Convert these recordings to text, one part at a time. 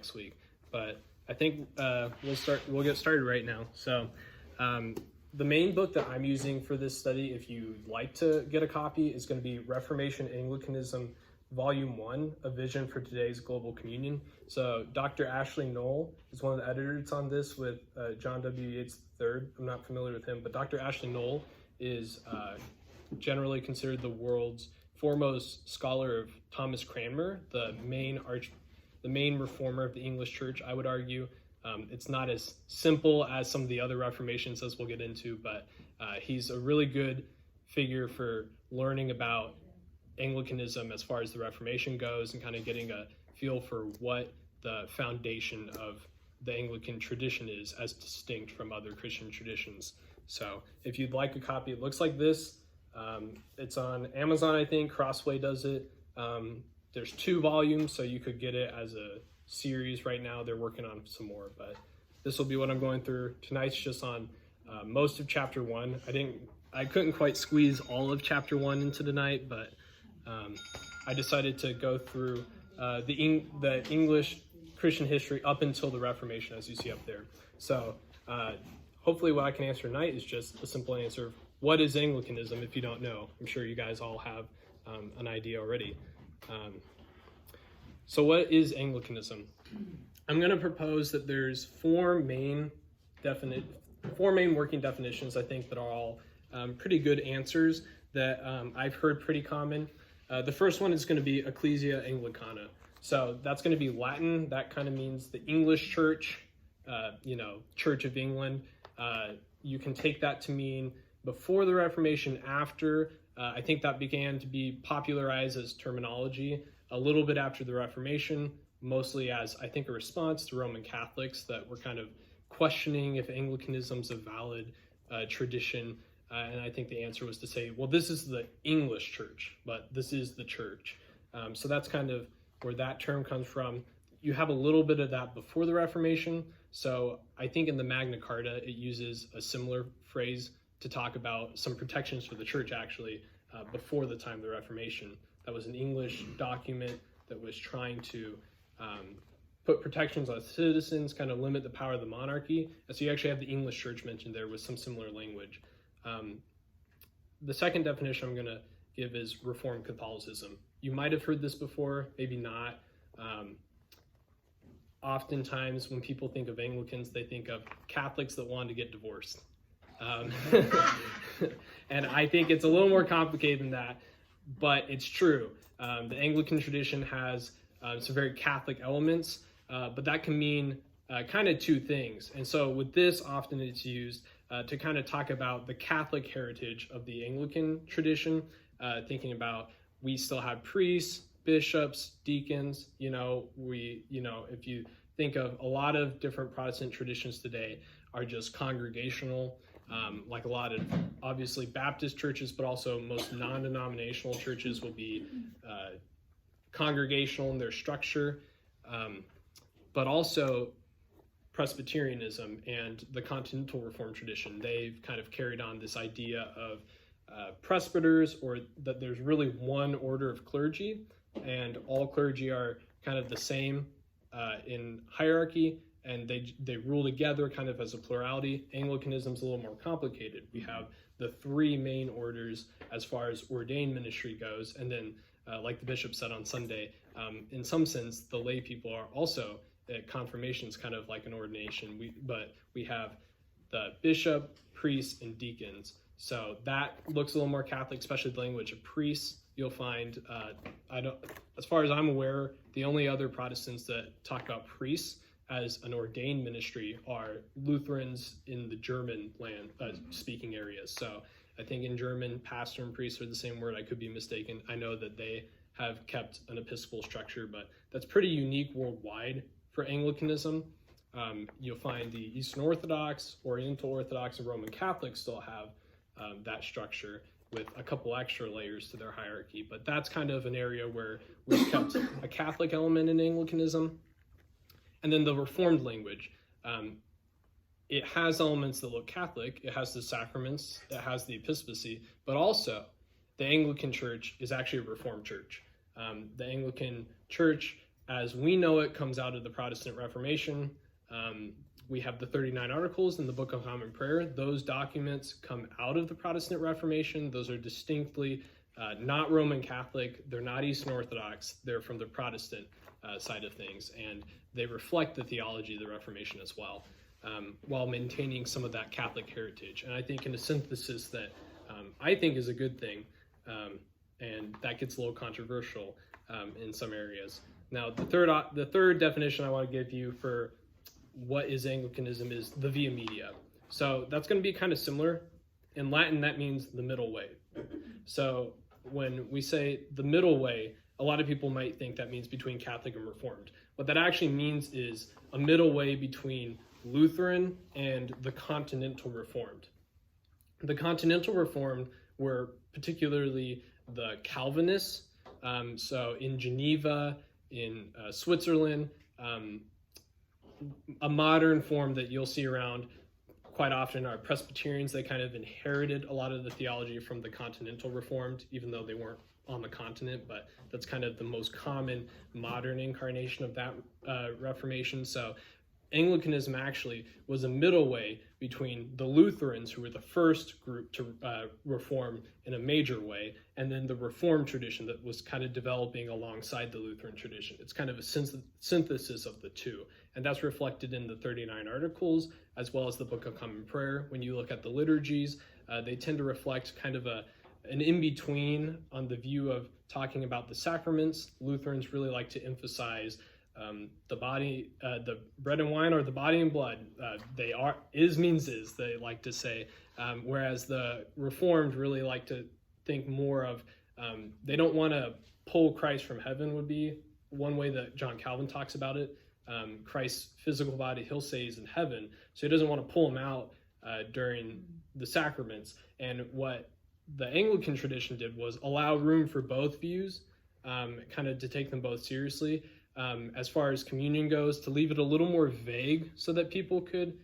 next week. But I think we'll get started right now. So the main book that I'm using for this study, if you'd like to get a copy, is going to be Reformation Anglicanism, Volume 1, A Vision for Today's Global Communion. So Dr. Ashley Knoll is one of the editors on this with John W. Yates III. I'm not familiar with him, but Dr. Ashley Knoll is generally considered the world's foremost scholar of Thomas Cranmer, the main reformer of the English church, I would argue. It's not as simple as some of the other reformations, as we'll get into, but he's a really good figure for learning about Anglicanism as far as the Reformation goes and kind of getting a feel for what the foundation of the Anglican tradition is as distinct from other Christian traditions. So if you'd like a copy, it looks like this. It's on Amazon, I think. Crossway does it. There's 2 volumes, so you could get it as a series. Right now they're working on some more, but this will be what I'm going through. Tonight's just on most of chapter 1. I couldn't quite squeeze all of chapter 1 into tonight, but I decided to go through the English Christian history up until the Reformation, as you see up there. So hopefully what I can answer tonight is just a simple answer of what is Anglicanism. If you don't know, I'm sure you guys all have an idea already. So what is Anglicanism? I'm going to propose that there's 4 main working definitions, I think, that are all pretty good answers that I've heard pretty common. The first one is going to be Ecclesia Anglicana. So that's going to be Latin. That kind of means the English church, Church of England. You can take that to mean before the Reformation, after. I think that began to be popularized as terminology a little bit after the Reformation, mostly as, I think, a response to Roman Catholics that were kind of questioning if Anglicanism's a valid tradition. And I think the answer was to say, well, this is the English church, but this is the church. So that's kind of where that term comes from. You have a little bit of that before the Reformation. So I think in the Magna Carta, it uses a similar phrase to talk about some protections for the church, actually, before the time of the Reformation. That was an English document that was trying to put protections on citizens, kind of limit the power of the monarchy. And so you actually have the English church mentioned there with some similar language. The second definition I'm going to give is Reformed Catholicism. You might have heard this before, maybe not. Oftentimes when people think of Anglicans, they think of Catholics that wanted to get divorced. And I think it's a little more complicated than that, but it's true. The Anglican tradition has some very Catholic elements, but that can mean kind of 2 things. And so with this, often it's used to kind of talk about the Catholic heritage of the Anglican tradition, thinking about we still have priests, bishops, deacons. If you think of a lot of different Protestant traditions today are just congregational, like a lot of obviously Baptist churches, but also most non-denominational churches will be congregational in their structure, but also Presbyterianism and the Continental Reformed tradition. They've kind of carried on this idea of presbyters, or that there's really one order of clergy, and all clergy are kind of the same in hierarchy, and they rule together kind of as a plurality. Anglicanism is a little more complicated. We have the 3 main orders as far as ordained ministry goes, and then like the bishop said on Sunday, in some sense the lay people are also confirmation is kind of like an ordination. We have the bishop, priests, and deacons. So that looks a little more Catholic, especially the language of priests. You'll find, as far as I'm aware, the only other Protestants that talk about priests as an ordained ministry are Lutherans in the German speaking areas. So I think in German, pastor and priest are the same word. I could be mistaken. I know that they have kept an episcopal structure, but that's pretty unique worldwide for Anglicanism. You'll find the Eastern Orthodox, Oriental Orthodox, and Roman Catholics still have that structure with a couple extra layers to their hierarchy. But that's kind of an area where we've kept a Catholic element in Anglicanism. And then the Reformed language. It has elements that look Catholic. It has the sacraments, it has the episcopacy, but also the Anglican Church is actually a Reformed church. The Anglican Church as we know it, comes out of the Protestant Reformation. We have the 39 Articles in the Book of Common Prayer. Those documents come out of the Protestant Reformation. Those are distinctly not Roman Catholic. They're not Eastern Orthodox. They're from the Protestant side of things, and they reflect the theology of the Reformation as well, while maintaining some of that Catholic heritage. And I think in a synthesis that I think is a good thing, and that gets a little controversial in some areas. Now, the third definition I want to give you for what is Anglicanism is the via media. So that's going to be kind of similar. In Latin, that means the middle way. So when we say the middle way, a lot of people might think that means between Catholic and Reformed. What that actually means is a middle way between Lutheran and the Continental Reformed. The Continental Reformed were particularly the Calvinists. So in Geneva, in Switzerland, a modern form that you'll see around quite often are Presbyterians. They kind of inherited a lot of the theology from the Continental Reformed, even though they weren't on the continent, but that's kind of the most common modern incarnation of that Reformation. So Anglicanism actually was a middle way between the Lutherans, who were the first group to reform in a major way, and then the Reformed tradition that was kind of developing alongside the Lutheran tradition. It's kind of a synthesis of the two, and that's reflected in the 39 Articles, as well as the Book of Common Prayer. When you look at the liturgies, they tend to reflect kind of an in-between on the view of talking about the sacraments. Lutherans really like to emphasize the body, the bread and wine are the body and blood. They are, is means is, they like to say, whereas the Reformed really like to think more of, they don't want to pull Christ from heaven, would be one way that John Calvin talks about it. Christ's physical body, he'll say, is in heaven, so he doesn't want to pull him out during the sacraments. And what the Anglican tradition did was allow room for both views, kind of to take them both seriously. As far as communion goes, to leave it a little more vague so that people could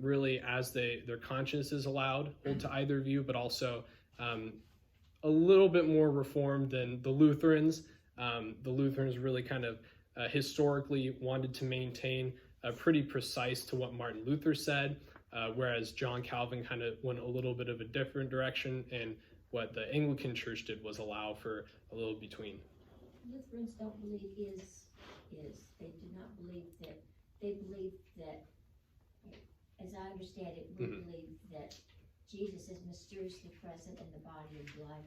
really, as their conscience is allowed, hold to either view, but also a little bit more reformed than the Lutherans. The Lutherans really kind of historically wanted to maintain pretty precise to what Martin Luther said, whereas John Calvin kind of went a little bit of a different direction, and what the Anglican Church did was allow for a little between. Lutherans don't believe is. They do not believe that. They believe that, as I understand it, we believe that Jesus is mysteriously present in the body and blood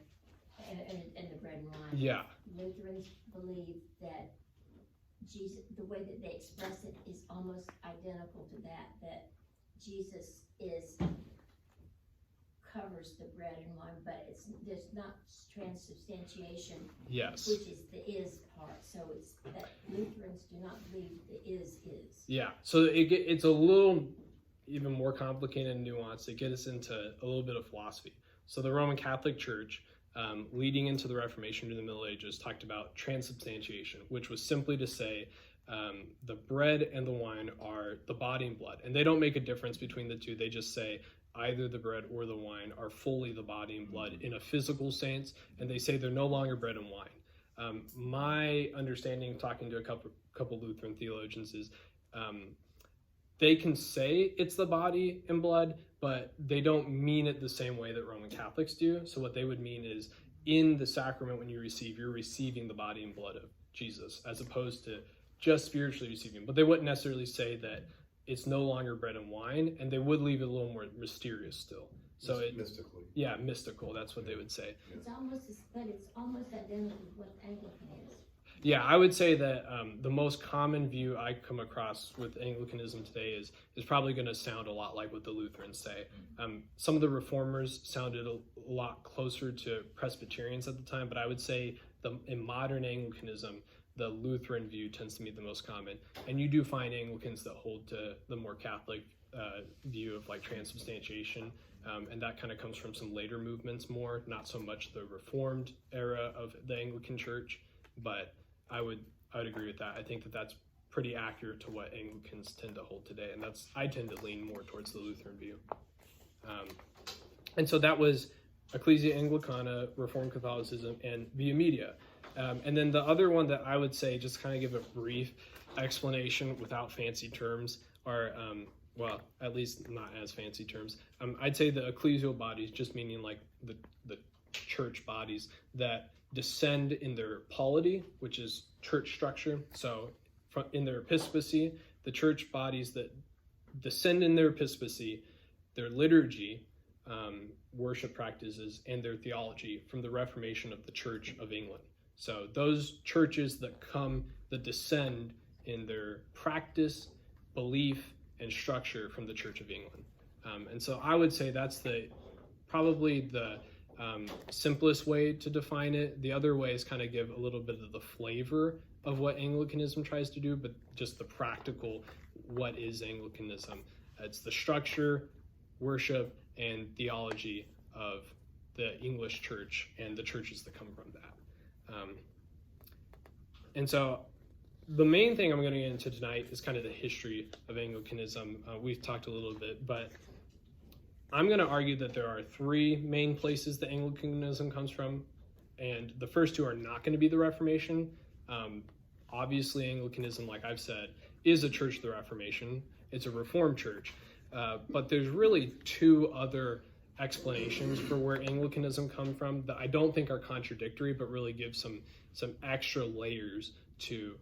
and the bread and wine. Yeah. Lutherans believe that Jesus, the way that they express it is almost identical to that Jesus covers the bread and wine, but there's not transubstantiation. Yes. Which is the is part. So it's that Lutherans do not believe the is. Yeah. So it's a little even more complicated and nuanced. It gets into a little bit of philosophy. So the Roman Catholic Church, leading into the Reformation during the Middle Ages, talked about transubstantiation, which was simply to say the bread and the wine are the body and blood. And they don't make a difference between the two. They just say either the bread or the wine are fully the body and blood in a physical sense, and they say they're no longer bread and wine. My understanding, talking to a couple Lutheran theologians, is they can say it's the body and blood, but they don't mean it the same way that Roman Catholics do. So what they would mean is, in the sacrament when you're receiving the body and blood of Jesus, as opposed to just spiritually receiving. But they wouldn't necessarily say that it's no longer bread and wine, and they would leave it a little more mysterious still. So mystically. Yeah, mystical. That's what they would say. It's almost identical with what Anglican is. Yeah, I would say that the most common view I come across with Anglicanism today is probably going to sound a lot like what the Lutherans say. Some of the reformers sounded a lot closer to Presbyterians at the time, but I would say in modern Anglicanism, the Lutheran view tends to be the most common. And you do find Anglicans that hold to the more Catholic view of like transubstantiation, and that kind of comes from some later movements more, not so much the Reformed era of the Anglican Church, but I would agree with that. I think that that's pretty accurate to what Anglicans tend to hold today, and I tend to lean more towards the Lutheran view. And so that was Ecclesia Anglicana, Reformed Catholicism, and via media. And then the other one that I would say, just kind of give a brief explanation without fancy terms, are, well, at least not as fancy terms. I'd say the ecclesial bodies, just meaning like the church bodies that descend in their polity, which is church structure. So in their episcopacy, the church bodies that descend in their episcopacy, their liturgy, worship practices, and their theology from the Reformation of the Church of England. So those churches that descend in their practice, belief, and structure from the Church of England. And so I would say that's probably the simplest way to define it. The other way is kind of give a little bit of the flavor of what Anglicanism tries to do, but just the practical, what is Anglicanism? It's the structure, worship, and theology of the English church and the churches that come from that. And so the main thing I'm going to get into tonight is kind of the history of Anglicanism. We've talked a little bit, but I'm going to argue that there are three main places that Anglicanism comes from, and the first two are not going to be the Reformation. Obviously, Anglicanism, like I've said, is a church of the Reformation. It's a Reformed church. But there's really two other explanations for where Anglicanism comes from that I don't think are contradictory, but really give some extra layers to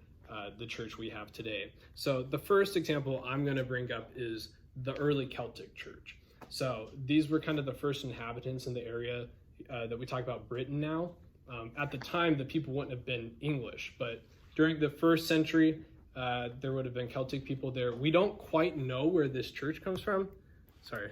the church we have today. So the first example I'm going to bring up is the early Celtic church. So these were kind of the first inhabitants in the area that we talk about Britain now. At the time, the people wouldn't have been English, but during the first century, there would have been Celtic people there. We don't quite know where this church comes from. Sorry.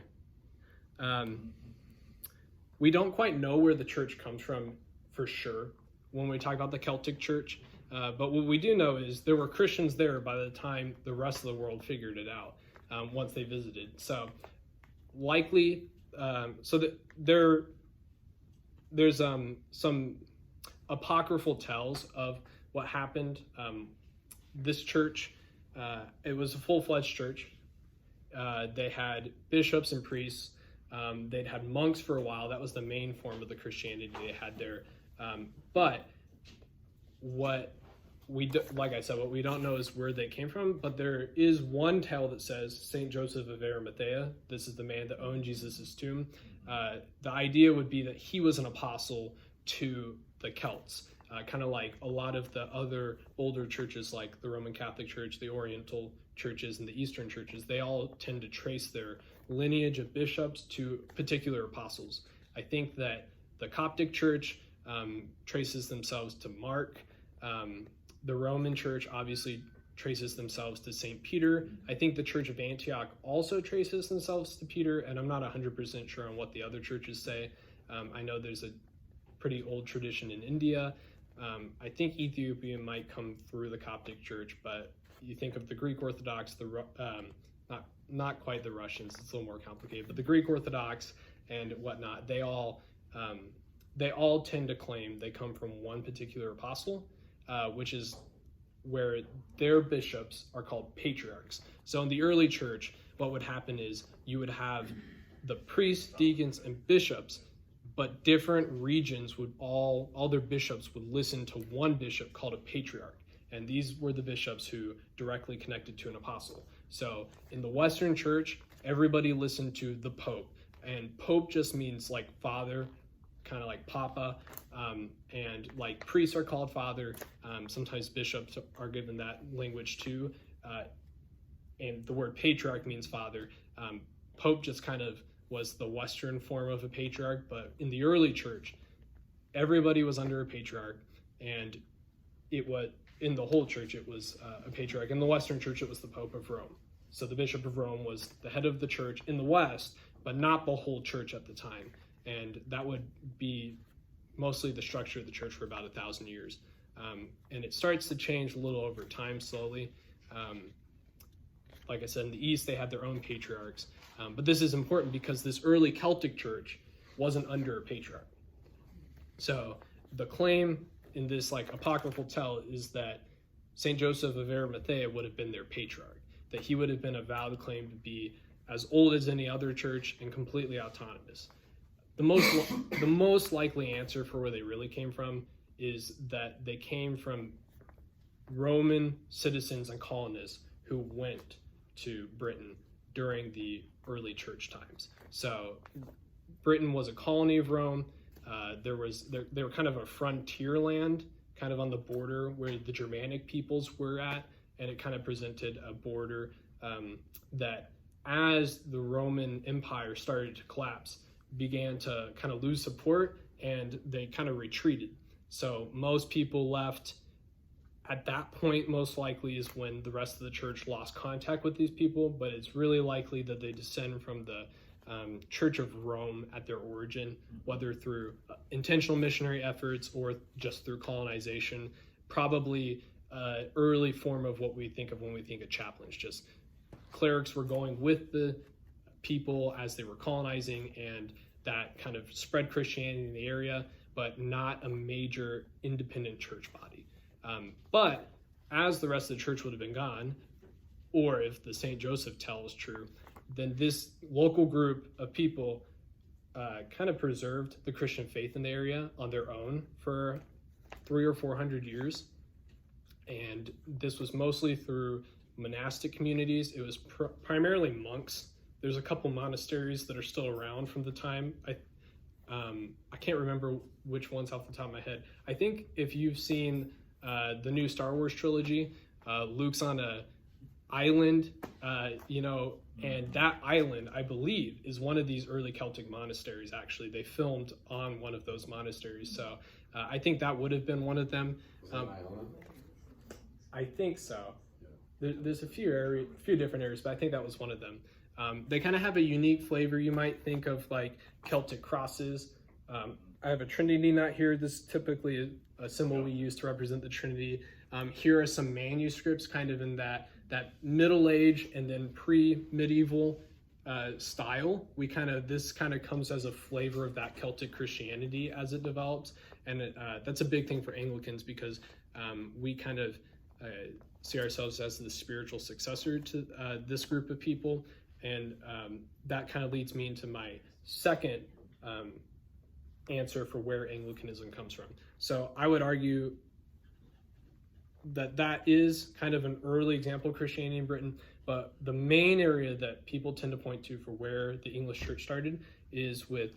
We don't quite know where the church comes from for sure when we talk about the Celtic church. But what we do know is there were Christians there by the time the rest of the world figured it out once they visited. So likely, there's some apocryphal tales of what happened. This church, it was a full-fledged church. They had bishops and priests. They'd had monks for a while. That was the main form of the Christianity they had there. But what we don't know is where they came from. But there is one tale that says Saint Joseph of Arimathea. This is the man that owned Jesus' tomb. The idea would be that he was an apostle to the Celts. Kind of like a lot of the other older churches like the Roman Catholic Church, the Oriental churches, and the Eastern churches, they all tend to trace their lineage of bishops to particular apostles. I think that the Coptic Church traces themselves to Mark. The Roman Church obviously traces themselves to St. Peter. I think the Church of Antioch also traces themselves to Peter, and I'm not 100% sure on what the other churches say. I know there's a pretty old tradition in India. I think Ethiopia might come through the Coptic Church, but you think of the Greek Orthodox, not quite the Russians, it's a little more complicated, but the Greek Orthodox and whatnot, they all tend to claim they come from one particular apostle, which is where their bishops are called patriarchs. So in the early church, what would happen is you would have the priests, deacons, and bishops, but different regions would all their bishops would listen to one bishop called a patriarch. And these were the bishops who directly connected to an apostle. So in the Western church, everybody listened to the Pope. And Pope just means like father, kind of like Papa. And like priests are called father. Sometimes bishops are given that language too. And the word patriarch means father. Pope just kind of was the Western form of a patriarch, but in the early church, everybody was under a patriarch, and in the whole church, it was a patriarch. In the Western church, it was the Pope of Rome. So the Bishop of Rome was the head of the church in the West, but not the whole church at the time. And that would be mostly the structure of the church for about 1,000 years. And it starts to change a little over time slowly. Like I said, in the East, they had their own patriarchs. But this is important because this early Celtic church wasn't under a patriarch. So the claim in this like apocryphal tale is that St. Joseph of Arimathea would have been their patriarch, that he would have been a valid claim to be as old as any other church and completely autonomous. The most likely answer for where they really came from is that they came from Roman citizens and colonists who went to Britain during the early church times. So Britain was a colony of Rome. They were kind of a frontier land, kind of on the border where the Germanic peoples were at, and it kind of presented a border that, as the Roman Empire started to collapse, began to kind of lose support, and they kind of retreated. So most people left. At that point, most likely is when the rest of the church lost contact with these people, but it's really likely that they descend from the Church of Rome at their origin, whether through intentional missionary efforts or just through colonization. Probably early form of what we think of when we think of chaplains. Just clerics were going with the people as they were colonizing, and that kind of spread Christianity in the area, but not a major independent church body. But as the rest of the church would have been gone, or if the St. Joseph tell is true, then this local group of people kind of preserved the Christian faith in the area on their own for 300 or 400 years. And this was mostly through monastic communities. It was primarily monks. There's a couple monasteries that are still around from the time. I can't remember which ones off the top of my head. I think if you've seen the new Star Wars trilogy, Luke's on a island, and that island, I believe, is one of these early Celtic monasteries. Actually, they filmed on one of those monasteries, so I think that would have been one of them. I think so. There's a few different areas, but I think that was one of them. They kind of have a unique flavor. You might think of like Celtic crosses. I have a Trinity knot here. This is typically a symbol we use to represent the Trinity. Here are some manuscripts kind of in that Middle Age and then pre-medieval style. This kind of comes as a flavor of that Celtic Christianity as it develops. And that's a big thing for Anglicans, because we kind of see ourselves as the spiritual successor to this group of people. And that kind of leads me into my second answer for where Anglicanism comes from. So I would argue that is kind of an early example of Christianity in Britain, but the main area that people tend to point to for where the English church started is with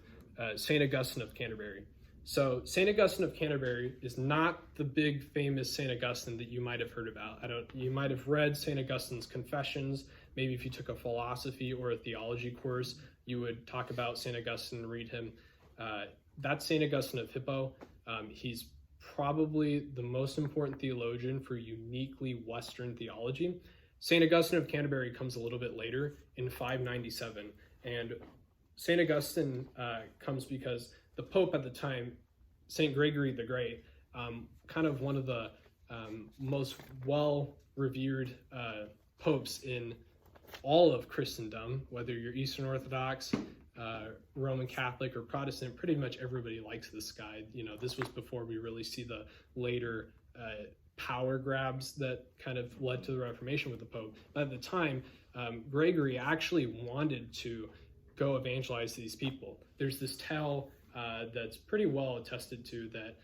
St. Augustine of Canterbury. So St. Augustine of Canterbury is not the big famous St. Augustine that you might have heard about. You might have read St. Augustine's Confessions. Maybe if you took a philosophy or a theology course, you would talk about St. Augustine and read him. That's St. Augustine of Hippo. He's probably the most important theologian for uniquely Western theology. St. Augustine of Canterbury comes a little bit later in 597. And St. Augustine comes because the Pope at the time, St. Gregory the Great, kind of one of the most well-revered popes in all of Christendom, whether you're Eastern Orthodox, Roman Catholic, or Protestant. Pretty much everybody likes this guy. This was before we really see the later power grabs that kind of led to the Reformation with the Pope. But at the time, Gregory actually wanted to go evangelize these people. There's this tale that's pretty well attested to that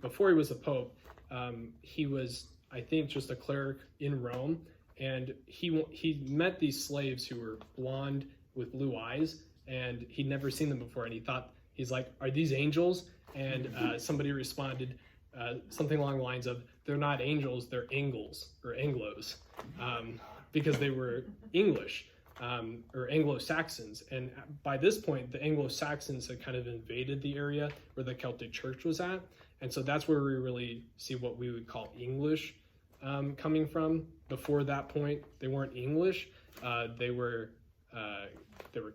before he was a Pope, he was, I think, just a cleric in Rome, and he met these slaves who were blonde with blue eyes, and he'd never seen them before, and he's like, are these angels? And somebody responded something along the lines of, they're not angels, they're Angles or Anglos, because they were English or Anglo-Saxons. And by this point, the Anglo-Saxons had kind of invaded the area where the Celtic church was at, and so that's where we really see what we would call English coming from. Before that point, they weren't English. They were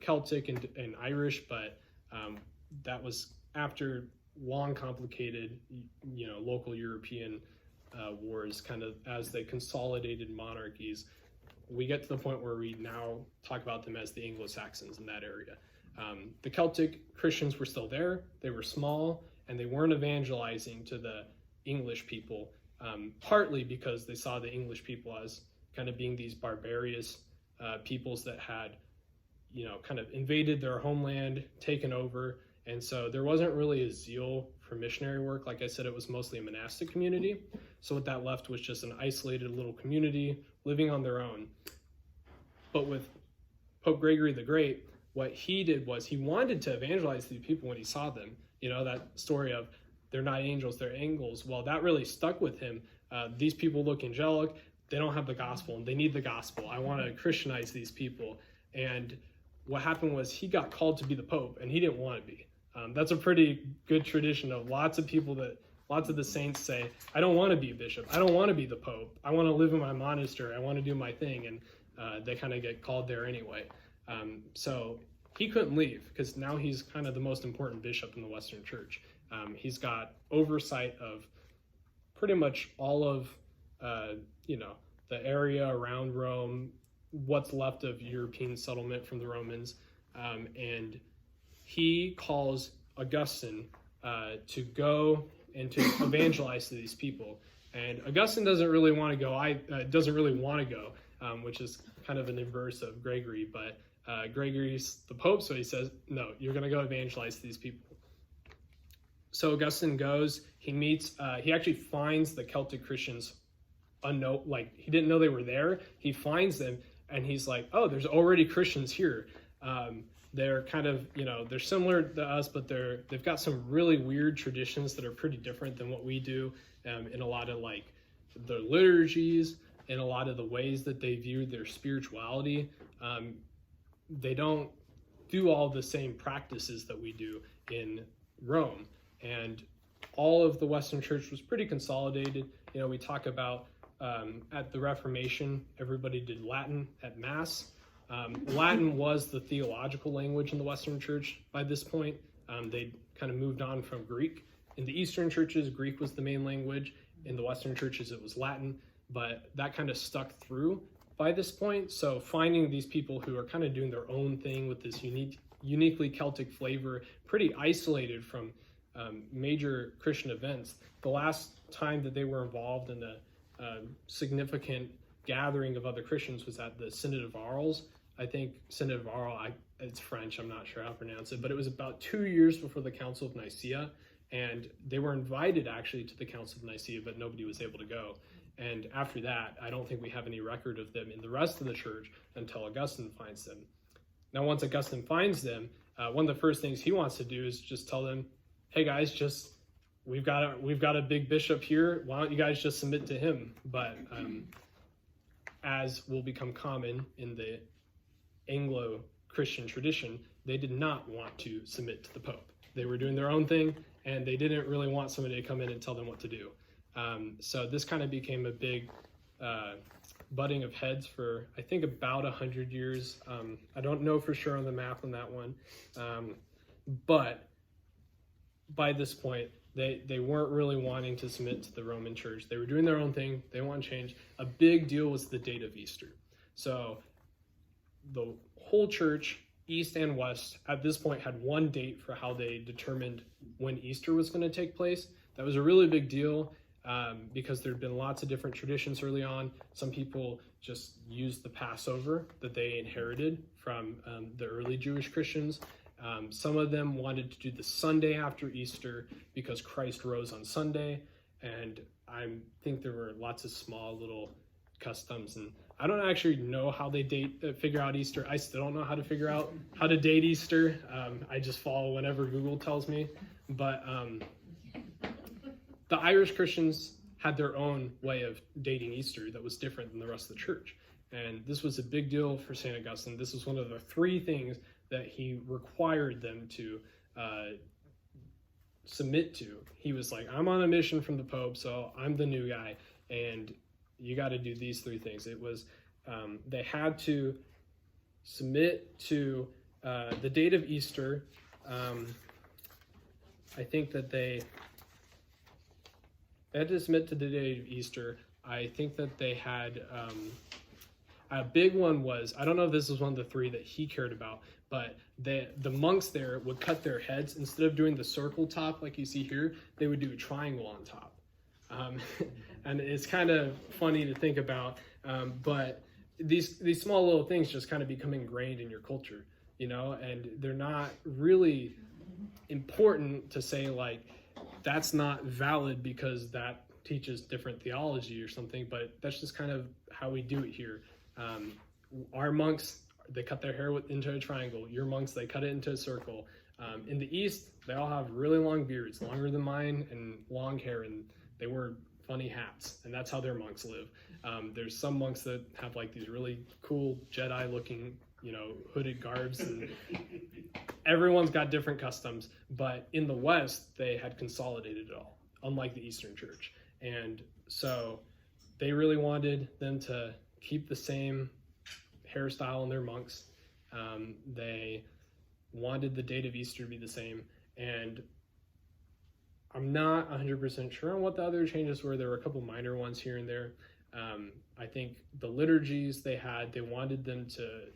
Celtic and Irish, but that was after long, complicated, local European wars, kind of as they consolidated monarchies. We get to the point where we now talk about them as the Anglo-Saxons in that area. The Celtic Christians were still there. They were small, and they weren't evangelizing to the English people, partly because they saw the English people as kind of being these barbarous peoples that had, kind of invaded their homeland, taken over. And so there wasn't really a zeal for missionary work. Like I said, it was mostly a monastic community. So what that left was just an isolated little community living on their own. But with Pope Gregory the Great, what he did was he wanted to evangelize these people when he saw them. You know, that story of they're not angels, they're angels. Well, that really stuck with him. These people look angelic. They don't have the gospel, and they need the gospel. I want to Christianize these people. And what happened was he got called to be the Pope, and he didn't want to be. That's a pretty good tradition of lots of the saints say, I don't want to be a bishop. I don't want to be the Pope. I want to live in my monastery. I want to do my thing. And they kind of get called there anyway. So he couldn't leave because now he's kind of the most important bishop in the Western Church. He's got oversight of pretty much all of, the area around Rome, what's left of European settlement from the Romans. And he calls Augustine to go and to evangelize to these people. And Augustine doesn't really want to go, which is kind of an inverse of Gregory, but Gregory's the Pope, so he says, no, you're going to go evangelize to these people. So Augustine goes, he actually finds the Celtic Christians he didn't know they were there. He finds them and he's like, oh, there's already Christians here. They're kind of, they're similar to us, but they've got some really weird traditions that are pretty different than what we do in a lot of the liturgies, in a lot of the ways that they view their spirituality. They don't do all the same practices that we do in Rome. And all of the Western Church was pretty consolidated. We talk about at the Reformation, everybody did Latin at Mass. Latin was the theological language in the Western Church by this point. They kind of moved on from Greek. In the Eastern churches, Greek was the main language. In the Western churches, it was Latin, but that kind of stuck through by this point. So finding these people who are kind of doing their own thing with this uniquely Celtic flavor, pretty isolated from major Christian events. The last time that they were involved in a significant gathering of other Christians was at the Synod of Arles. I think Synod of Arles, it's French, I'm not sure how to pronounce it, but it was about 2 years before the Council of Nicaea, and they were invited actually to the Council of Nicaea, but nobody was able to go. And after that, I don't think we have any record of them in the rest of the church until Augustine finds them. Now, once Augustine finds them, one of the first things he wants to do is just tell them, hey guys, we've got a big bishop here. Why don't you guys just submit to him? But as will become common in the Anglo-Christian tradition, they did not want to submit to the Pope. They were doing their own thing, and they didn't really want somebody to come in and tell them what to do. So this kind of became a big butting of heads for, I think, about 100 years. I don't know for sure on the math on that one. But by this point, they weren't really wanting to submit to the Roman Church. They were doing their own thing. They didn't want to change. A big deal was the date of Easter. So the whole church, East and West, at this point had one date for how they determined when Easter was going to take place. That was a really big deal because there had been lots of different traditions early on. Some people just used the Passover that they inherited from the early Jewish Christians. Some of them wanted to do the Sunday after Easter because Christ rose on Sunday. And I think there were lots of small little customs. And I don't actually know how they figure out Easter. I still don't know how to figure out how to date Easter. I just follow whatever Google tells me. But the Irish Christians had their own way of dating Easter that was different than the rest of the church. And this was a big deal for St. Augustine. This was one of the three things that he required them to submit to. He was like, I'm on a mission from the Pope, so I'm the new guy, and you got to do these three things. It was, they had to submit to the date of Easter. I think that they had to submit to the date of Easter. I think that they had, a big one was, I don't know if this was one of the three that he cared about, but the monks there would cut their heads. Instead of doing the circle top like you see here, they would do a triangle on top. And it's kind of funny to think about, but these small little things just kind of become ingrained in your culture, and they're not really important to say like, that's not valid because that teaches different theology or something, but that's just kind of how we do it here. Our monks, they cut their hair into a triangle. Your monks, they cut it into a circle. In the East, they all have really long beards, longer than mine, and long hair, and they wear funny hats, and that's how their monks live. There's some monks that have like these really cool Jedi-looking, hooded garbs, and everyone's got different customs, but in the West, they had consolidated it all, unlike the Eastern Church. And so they really wanted them to keep the same hairstyle in their monks. They wanted the date of Easter to be the same, and I'm not 100% sure on what the other changes were. There were a couple minor ones here and there. I think the liturgies they wanted them to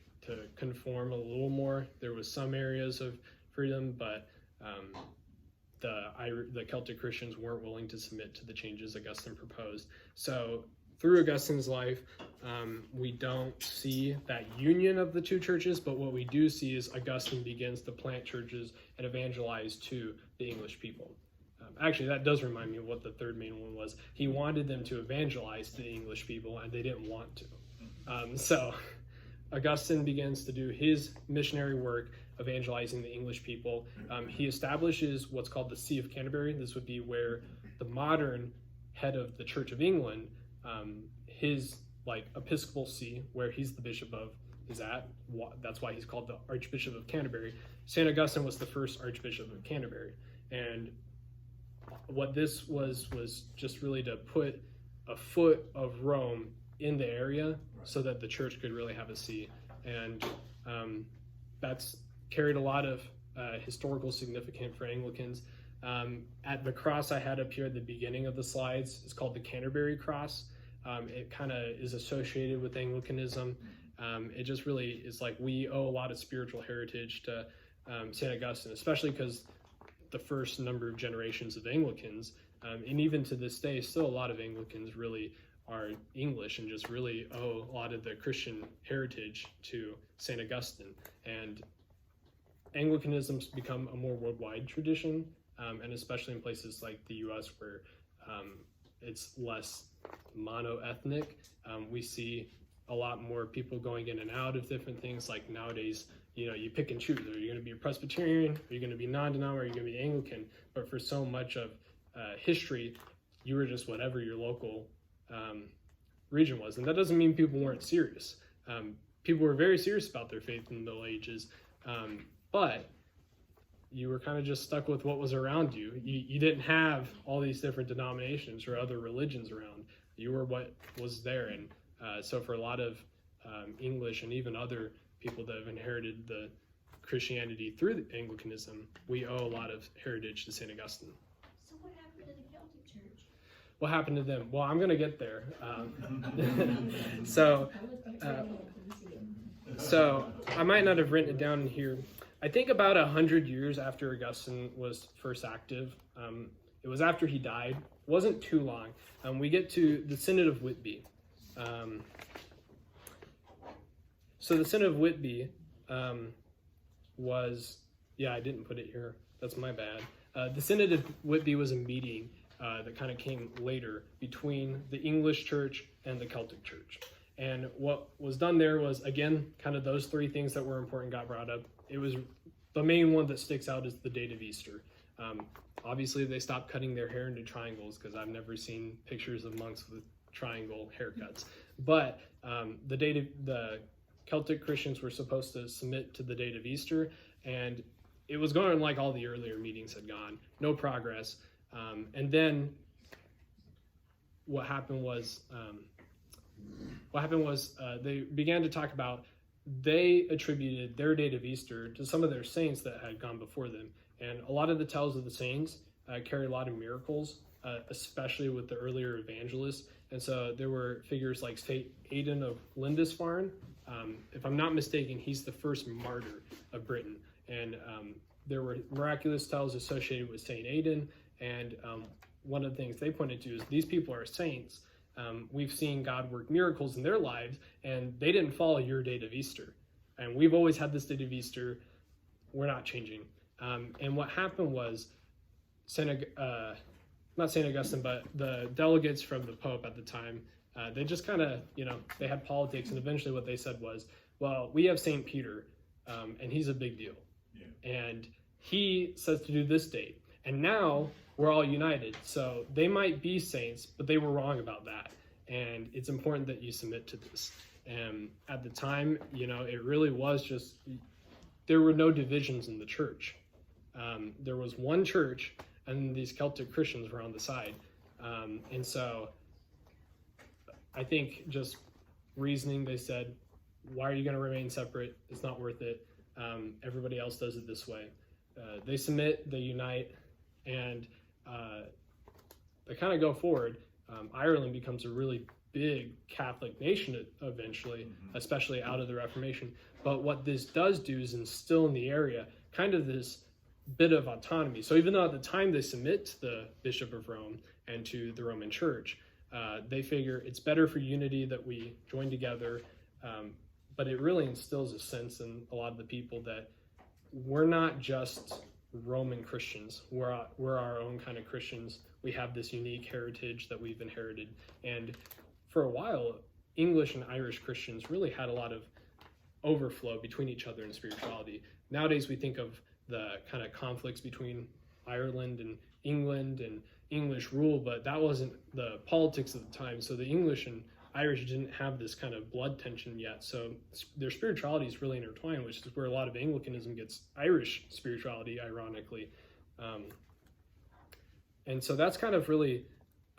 conform a little more. There was some areas of freedom, but the Celtic Christians weren't willing to submit to the changes Augustine proposed. So through Augustine's life, we don't see that union of the two churches, but what we do see is Augustine begins to plant churches and evangelize to the English people. Actually, that does remind me of what the third main one was. He wanted them to evangelize to the English people, and they didn't want to. So Augustine begins to do his missionary work, evangelizing the English people. He establishes what's called the See of Canterbury. This would be where the modern head of the Church of England, his episcopal see, where he's the bishop of, is at. That's why he's called the Archbishop of Canterbury. St. Augustine was the first Archbishop of Canterbury. And what this was just really to put a foot of Rome in the area so that the church could really have a see. And that's carried a lot of historical significance for Anglicans. At the cross I had up here at the beginning of the slides is called the Canterbury Cross. It kind of is associated with Anglicanism. It just really is like we owe a lot of spiritual heritage to St. Augustine, especially because the first number of generations of Anglicans, and even to this day, still a lot of Anglicans really are English and just really owe a lot of the Christian heritage to St. Augustine. And Anglicanism's become a more worldwide tradition, and especially in places like the U.S. where it's less mono-ethnic. We see a lot more people going in and out of different things. Like nowadays, you pick and choose. Are you going to be a Presbyterian? Are you going to be non-denominational? Are you going to be Anglican? But for so much of history, you were just whatever your local region was. And that doesn't mean people weren't serious. People were very serious about their faith in the Middle Ages, but you were kind of just stuck with what was around you. You didn't have all these different denominations or other religions around. You were what was there. And so for a lot of English and even other people that have inherited the Christianity through the Anglicanism, we owe a lot of heritage to St. Augustine. So what happened to the Celtic Church? What happened to them? Well, I'm going to get there. So I might not have written it down in here. I think about 100 years after Augustine was first active, it was after he died. It wasn't too long. We get to the Synod of Whitby. So the Synod of Whitby was, I didn't put it here. That's my bad. The Synod of Whitby was a meeting that kind of came later between the English church and the Celtic church. And what was done there was, again, kind of those three things that were important got brought up. It was the main one that sticks out is the date of Easter. Obviously, they stopped cutting their hair into triangles because I've never seen pictures of monks with triangle haircuts. But the Celtic Christians were supposed to submit to the date of Easter, and it was going like all the earlier meetings had gone, no progress. And then what happened was they began to talk about, they attributed their date of Easter to some of their saints that had gone before them. And a lot of the tales of the saints carry a lot of miracles, especially with the earlier evangelists. And so there were figures like St. Aidan of Lindisfarne. If I'm not mistaken, he's the first martyr of Britain. And there were miraculous tales associated with St. Aidan. And one of the things they pointed to is these people are saints. We've seen God work miracles in their lives, and they didn't follow your date of Easter. And we've always had this date of Easter. We're not changing. And what happened was not St. Augustine, but the delegates from the Pope at the time, they just kind of, they had politics, and eventually what they said was, well, we have St. Peter, and he's a big deal. Yeah. And he says to do this date. And now we're all united. So they might be saints, but they were wrong about that. And it's important that you submit to this. And at the time, it really was just, there were no divisions in the church. There was one church, and these Celtic Christians were on the side. And so I think just reasoning, they said, why are you going to remain separate? It's not worth it. Everybody else does it this way. They submit, they unite, and they kind of go forward. Ireland becomes a really big Catholic nation eventually, especially out of the Reformation. But what this does do is instill in the area kind of this bit of autonomy. So even though at the time they submit to the Bishop of Rome and to the Roman Church, they figure it's better for unity that we join together. But it really instills a sense in a lot of the people that we're not just Roman Christians. We're our own kind of Christians. We have this unique heritage that we've inherited. And for a while, English and Irish Christians really had a lot of overflow between each other in spirituality. Nowadays, we think of the kind of conflicts between Ireland and England and English rule, but that wasn't the politics of the time. So the English and Irish didn't have this kind of blood tension yet. So their spirituality is really intertwined, which is where a lot of Anglicanism gets Irish spirituality, ironically. And so that's kind of really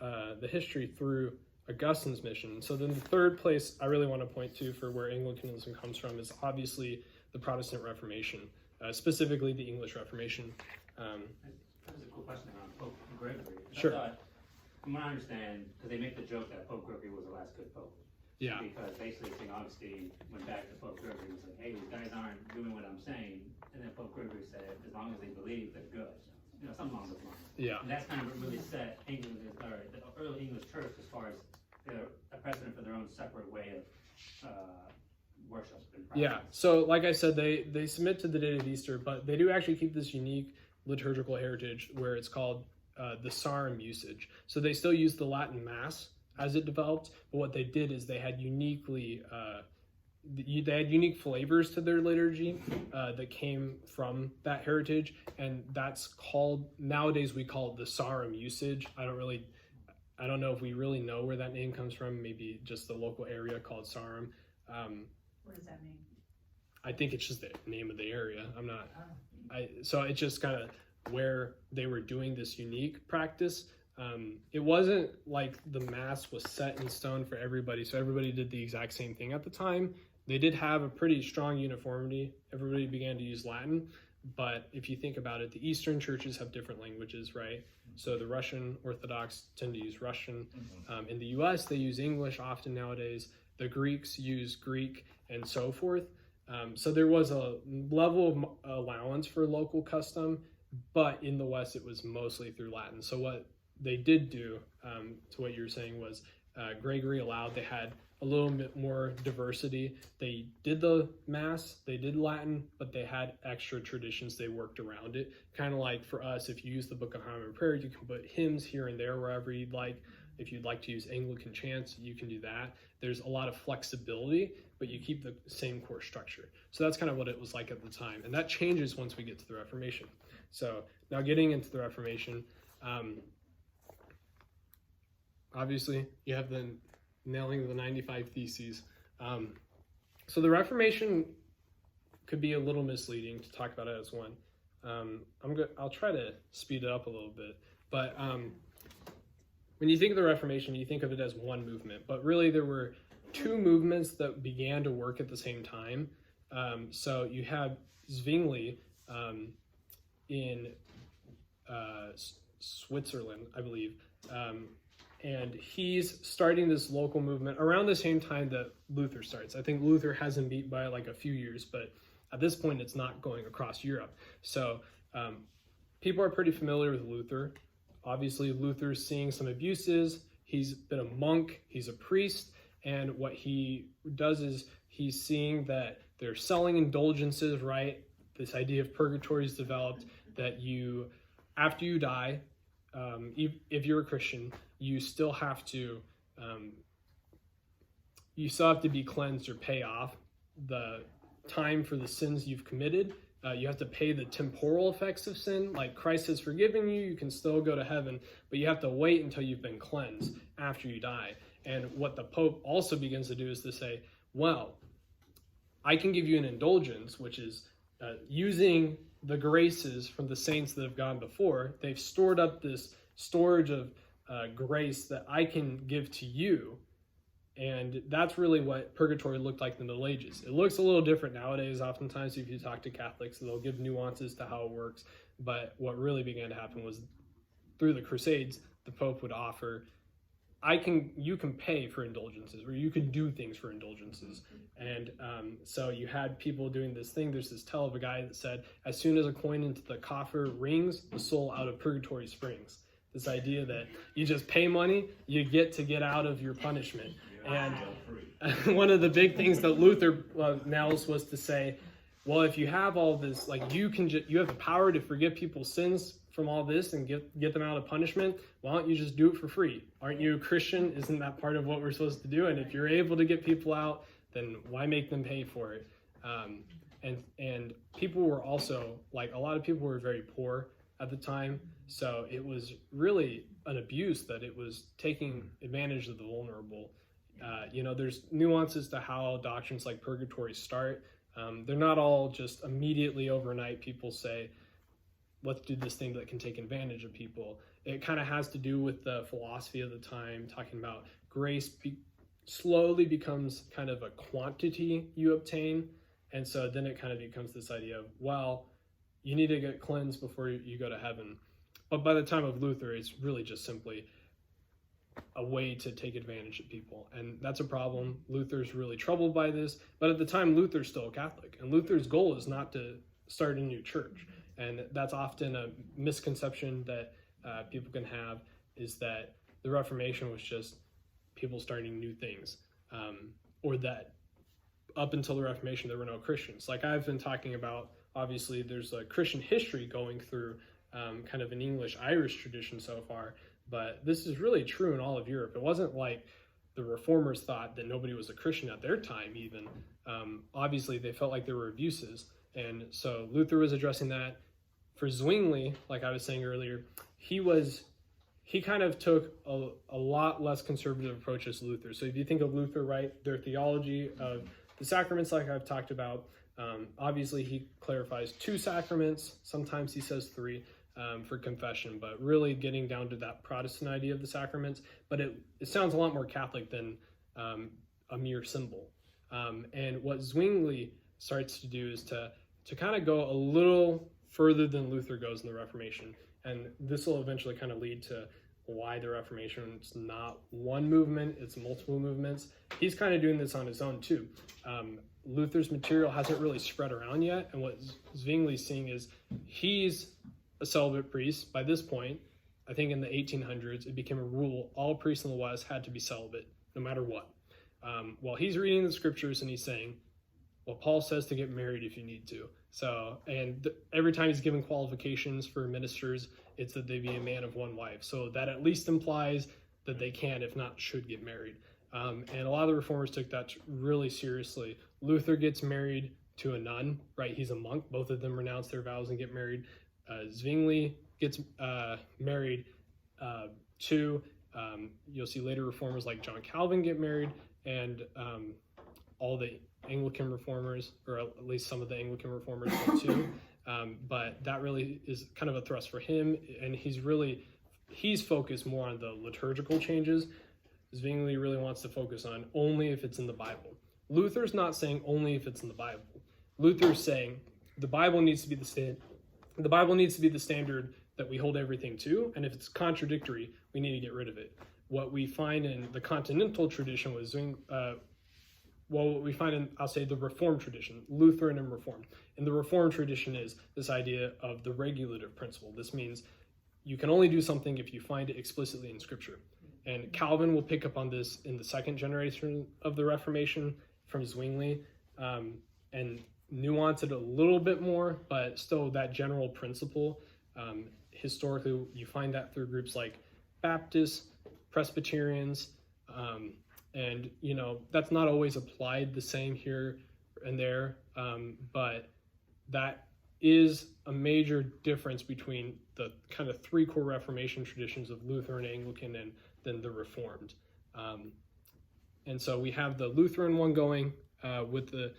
the history through Augustine's mission. So then the third place I really want to point to for where Anglicanism comes from is obviously the Protestant Reformation, specifically the English Reformation. That was a cool question around Pope Gregory. Sure. I thought, from what I understand, because they make the joke that Pope Gregory was the last good pope. Yeah. Because basically St. Augustine went back to Pope Gregory and was like, hey, these guys aren't doing what I'm saying. And then Pope Gregory said, as long as they believe, they're good. Something along those lines. Yeah. And that's kind of what really set England, or the early English church, as far as a precedent for their own separate way of worship and practice. Yeah. So like I said, they submit to the date of Easter, but they do actually keep this unique liturgical heritage where it's called the Sarum usage. So they still use the Latin Mass as it developed, but what they did is they had unique flavors to their liturgy that came from that heritage, and that's called, nowadays we call it the Sarum usage. I don't know if we really know where that name comes from, maybe just the local area called Sarum. What does that mean? I think it's just the name of the area. So it's just kind of where they were doing this unique practice. It wasn't like the Mass was set in stone for everybody, so everybody did the exact same thing at the time. They did have a pretty strong uniformity. Everybody began to use Latin, but if you think about it, the Eastern churches have different languages, right? So the Russian Orthodox tend to use Russian. In the US, they use English often nowadays. The Greeks use Greek and so forth. So there was a level of allowance for local custom, but in the West, it was mostly through Latin. So what they did do, to what you were saying, was Gregory allowed, they had a little bit more diversity. They did the Mass, they did Latin, but they had extra traditions they worked around it. Kind of like for us, if you use the Book of Common Prayer, you can put hymns here and there wherever you'd like. If you'd like to use Anglican chants, you can do that. There's a lot of flexibility, but you keep the same core structure. So that's kind of what it was like at the time. And that changes once we get to the Reformation. So now getting into the Reformation, obviously you have the nailing of the 95 Theses. So the Reformation could be a little misleading to talk about it as one. I'll try to speed it up a little bit, but when you think of the Reformation, you think of it as one movement, but really there were two movements that began to work at the same time. So you have Zwingli in Switzerland, I believe, and he's starting this local movement around the same time that Luther starts. I think Luther has him beat by like a few years, but at this point it's not going across Europe. So people are pretty familiar with Luther. Obviously, Luther's seeing some abuses. He's been a monk, he's a priest, and what he does is he's seeing that they're selling indulgences, right? This idea of purgatory is developed, that you after you die, if you're a Christian, you still have to be cleansed or pay off the time for the sins you've committed. You have to pay the temporal effects of sin. Like Christ has forgiven you, you can still go to heaven, but you have to wait until you've been cleansed after you die. And what the Pope also begins to do is to say, well, I can give you an indulgence, which is using the graces from the saints that have gone before. They've stored up this storage of grace that I can give to you. And that's really what purgatory looked like in the Middle Ages. It looks a little different nowadays. Oftentimes, if you talk to Catholics, they'll give nuances to how it works. But what really began to happen was through the Crusades, the Pope would offer, you can pay for indulgences, or you can do things for indulgences. And so you had people doing this thing. There's this tale of a guy that said, as soon as a coin into the coffer rings, the soul out of purgatory springs. This idea that you just pay money, you get out of your punishment. And one of the big things that Luther nails was to say, well, if you have all this, like you have the power to forgive people's sins from all this and get them out of punishment, why don't you just do it for free? Aren't you a Christian? Isn't that part of what we're supposed to do? And if you're able to get people out, then why make them pay for it? And people were also, like, a lot of people were very poor at the time, so it was really an abuse that it was taking advantage of the vulnerable. There's nuances to how doctrines like purgatory start. They're not all just immediately overnight. People say, let's do this thing that can take advantage of people. It kind of has to do with the philosophy of the time, talking about grace slowly becomes kind of a quantity you obtain. And so then it kind of becomes this idea of, well, you need to get cleansed before you go to heaven. But by the time of Luther, it's really just simply a way to take advantage of people. And that's a problem. Luther's really troubled by this. But at the time, Luther's still a Catholic. And Luther's goal is not to start a new church. And that's often a misconception that people can have, is that the Reformation was just people starting new things. Or that up until the Reformation, there were no Christians. Like I've been talking about, obviously, there's a Christian history going through kind of an English-Irish tradition so far. But this is really true in all of Europe. It wasn't like the Reformers thought that nobody was a Christian at their time even. Obviously, they felt like there were abuses. And so Luther was addressing that. For Zwingli, like I was saying earlier, he kind of took a lot less conservative approach as Luther. So if you think of Luther, right, their theology of the sacraments, like I've talked about, obviously he clarifies 2 sacraments. Sometimes he says 3. For confession, but really getting down to that Protestant idea of the sacraments. But it sounds a lot more Catholic than a mere symbol. And what Zwingli starts to do is to kind of go a little further than Luther goes in the Reformation. And this will eventually kind of lead to why the Reformation is not one movement, it's multiple movements. He's kind of doing this on his own too. Luther's material hasn't really spread around yet. And what Zwingli's seeing is he's a celibate priest. By this point, I think in the 1800s, it became a rule all priests in the West had to be celibate, no matter what. Well, he's reading the scriptures and he's saying, well, Paul says to get married if you need to. So, and every time he's given qualifications for ministers, it's that they be a man of one wife. So that at least implies that they can, if not should, get married. And a lot of the reformers took that really seriously. Luther gets married to a nun, right? He's a monk. Both of them renounce their vows and get married. Zwingli gets married to, you'll see later reformers like John Calvin get married, and all the Anglican reformers, or at least some of the Anglican reformers too. But that really is kind of a thrust for him, and he's focused more on the liturgical changes. Zwingli really wants to focus on only if it's in the Bible. Luther's not saying only if it's in the Bible. Luther's saying the Bible needs to be the Bible needs to be the standard that we hold everything to, and if it's contradictory, we need to get rid of it. What we find in the continental tradition was what we find in, I'll say, the Reformed tradition, Lutheran and Reformed. And the Reformed tradition is this idea of the regulative principle. This means you can only do something if you find it explicitly in Scripture. And Calvin will pick up on this in the second generation of the Reformation from Zwingli, and nuance it a little bit more, but still that general principle. historically, you find that through groups like Baptists, Presbyterians, and that's not always applied the same here and there, but that is a major difference between the kind of three core Reformation traditions of Lutheran, Anglican, and then the Reformed. And so we have the Lutheran one going with the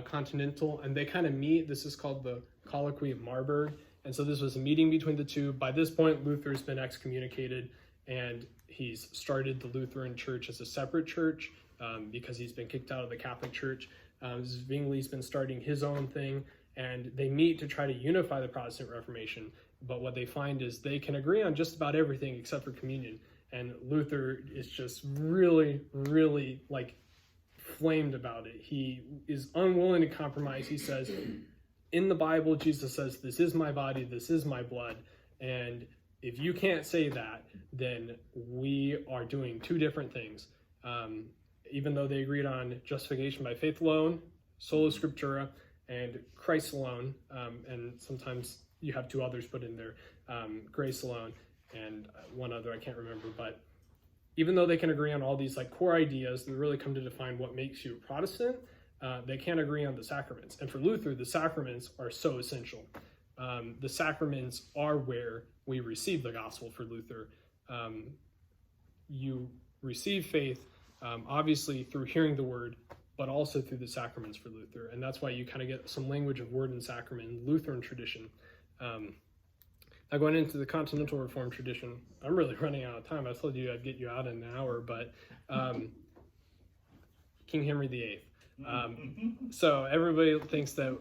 Continental, and they kind of meet. This is called the Colloquy of Marburg. And so this was a meeting between the two. By this point, Luther's been excommunicated, and he's started the Lutheran Church as a separate church because he's been kicked out of the Catholic Church. Zwingli's been starting his own thing, and they meet to try to unify the Protestant Reformation. But what they find is they can agree on just about everything except for communion. And Luther is just really, really flamed about it. He is unwilling to compromise. He says, in the Bible, Jesus says, this is my body, this is my blood. And if you can't say that, then we are doing two different things. Even though they agreed on justification by faith alone, sola scriptura, and Christ alone, and sometimes you have two others put in there, grace alone, and one other I can't remember, but even though they can agree on all these core ideas that really come to define what makes you a Protestant, they can't agree on the sacraments. And for Luther, the sacraments are so essential. The sacraments are where we receive the gospel for Luther. You receive faith, obviously through hearing the word, but also through the sacraments for Luther. And that's why you kind of get some language of word and sacrament in Lutheran tradition. Now going into the Continental Reformed tradition, I'm really running out of time. I told you I'd get you out in an hour, but King Henry VIII. So everybody thinks that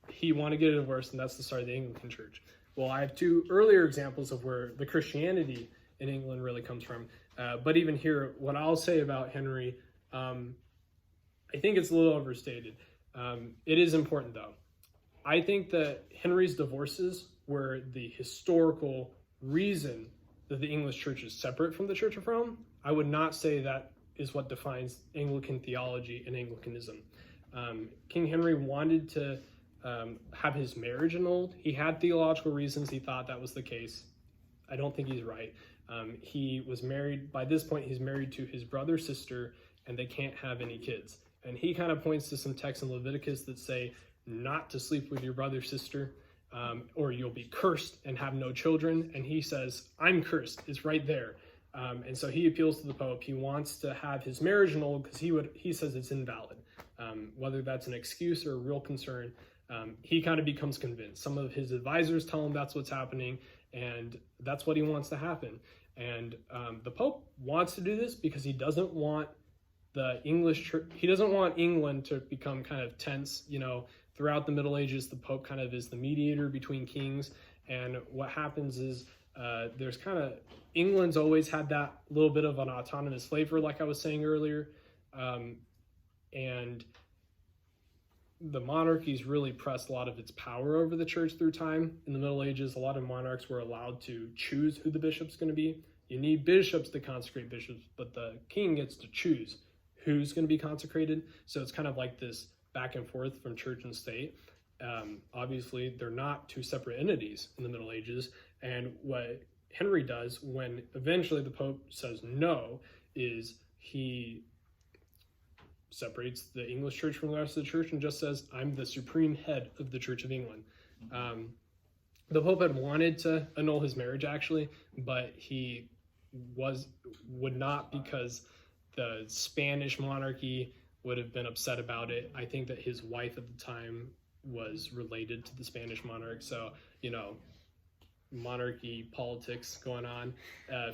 he wanted to get a divorce, and that's the start of the Anglican Church. Well, I have two earlier examples of where the Christianity in England really comes from. But even here, what I'll say about Henry, I think it's a little overstated. It is important, though. I think that Henry's divorces were the historical reason that the English Church is separate from the Church of Rome. I would not say that is what defines Anglican theology and Anglicanism. King Henry wanted to have his marriage annulled. He had theological reasons he thought that was the case. I don't think he's right. He was married, by this point, he's married to his brother's sister, and they can't have any kids. And he kind of points to some texts in Leviticus that say not to sleep with your brother's sister, or you'll be cursed and have no children. And he says, I'm cursed. It's right there. And so he appeals to the Pope. He wants to have his marriage annulled because he says it's invalid. Whether that's an excuse or a real concern, he kind of becomes convinced. Some of his advisors tell him that's what's happening, and that's what he wants to happen. And the Pope wants to do this because he doesn't want the English Church, he doesn't want England to become kind of tense. Throughout the Middle Ages, the Pope kind of is the mediator between kings. And what happens is there's kind of, England's always had that little bit of an autonomous flavor, like I was saying earlier. And the monarchies really pressed a lot of its power over the church through time. In the Middle Ages, a lot of monarchs were allowed to choose who the bishop's going to be. You need bishops to consecrate bishops, but the king gets to choose who's going to be consecrated. So it's kind of like this back and forth from church and state. Obviously, they're not two separate entities in the Middle Ages. And what Henry does when eventually the Pope says no is he separates the English Church from the rest of the church and just says, I'm the supreme head of the Church of England. The Pope had wanted to annul his marriage, actually, but he would not, because the Spanish monarchy would have been upset about it. I think that his wife at the time was related to the Spanish monarch. So, monarchy politics going on,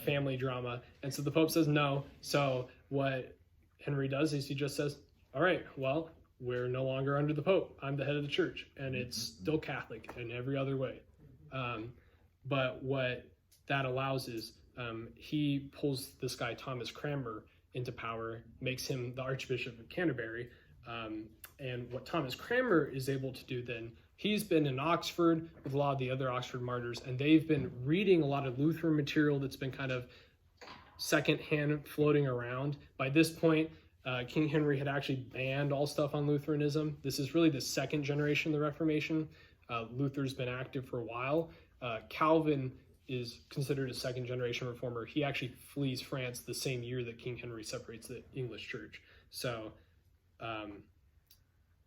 family drama. And so the Pope says no. So what Henry does is he just says, all right, well, we're no longer under the Pope. I'm the head of the church, and it's still Catholic in every other way. But what that allows is he pulls this guy, Thomas Cranmer, into power, makes him the Archbishop of Canterbury. And what Thomas Cranmer is able to do then, he's been in Oxford with a lot of the other Oxford martyrs, and they've been reading a lot of Lutheran material that's been kind of secondhand floating around. By this point, King Henry had actually banned all stuff on Lutheranism. This is really the second generation of the Reformation. Luther's been active for a while, Calvin is considered a second-generation reformer. He actually flees France the same year that King Henry separates the English church. So